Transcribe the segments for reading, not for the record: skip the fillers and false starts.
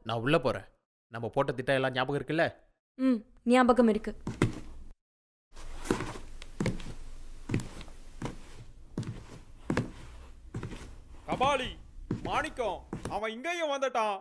நான் உள்ள போறேன். நம்ம போட்ட திட்டம் எல்லாம் ஞாபகம் இருக்குல்ல? ஞாபகம் இருக்கு. கபாலி, மாணிக்கம், அவன் இங்கேயும் வந்துட்டான்.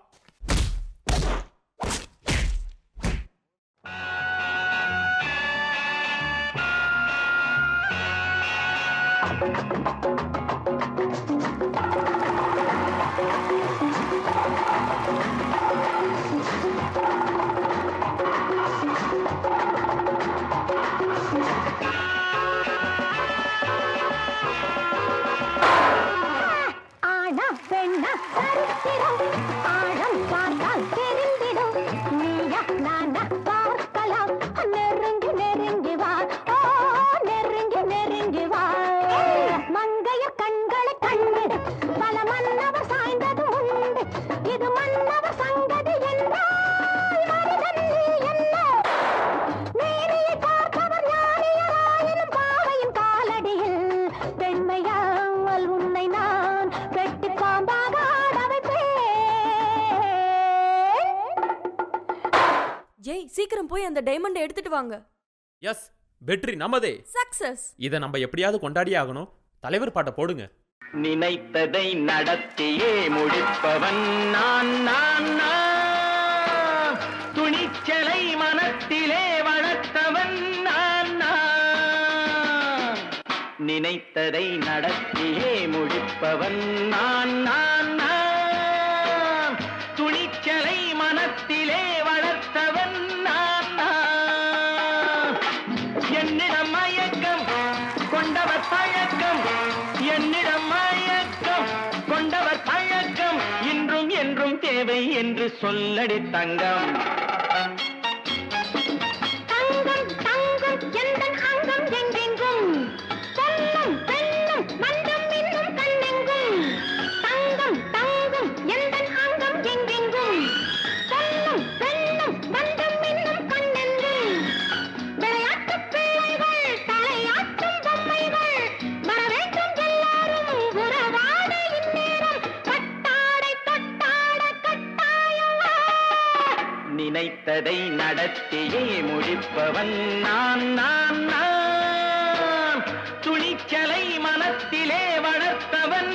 ஆழம் பார்த்தால் தெரிந்திடும். நீயா நானா பார்க்கலாம். நெருங்கி நெருங்கி வா, நெருங்கி நெருங்கி வா. மங்கைய கண்களை கண்ணிடு, பல மன்னவர் சாய்ந்தது உண்டு. இது மன்னவர் சங்கதி என்றால் மனிதன் நீ என்ன? மேனியை பார்ப்பவர் ஞானியராயினும் பாவையின் காலடியில் பெண்மையால் உன்னை நான் வெட்டி பாம்பாக ஜெய், சீக்கிரம் போய் அந்த டைமண்டை எடுத்துட்டு வாங்க. எஸ், வெற்றி நமதே. சக்சஸ். இதை நம்ம எப்படியாவது கொண்டாடியே ஆகணும். தலைவர் பாட்டை போடுங்க. நினைத்ததை நடத்தியே முடிப்பவன் நான் நான் நான். துணிச்சலை மனத்திலே வளர்த்தவன் நான் நான். நினைத்ததை நடத்தியே முடிப்பவன் நான் நான் நான். துணிச்சலை மனத்திலே வளர்த்தவன் நான் நான். என்னிடம் மயக்கம் கொண்டவர் பழக்கம், என்னிடம் மயக்கம் கொண்டவர் பழக்கம், இன்றும் என்றும் தேவை என்று சொல்லடி தங்கம். தங்கம் தங்கம் எந்தன் அங்கம் எங்கெங்கும், பொன்னும் பெண்ணும் மண்டும் இன்னும் கண்ணெங்கும். தங்கம் தங்கம் எந்தன் அங்கம் எங்கெங்கும், பொன்னும் பெண்ணும் மண்டும் இன்னும் கண்ணெங்கும். விளையாட்டு பிள்ளைகள் தலையாட்டும் பொம்மைகள், வரவேற்கும் எல்லாரும் உறவாட இந்நேரம். கட்டாடை தொட்டாட கட்டாயவா. நினைத்ததை நடத்தியே முடிப்பவன் நான் நான் நான். துணிச்சலை மனத்திலே வளர்த்தவன்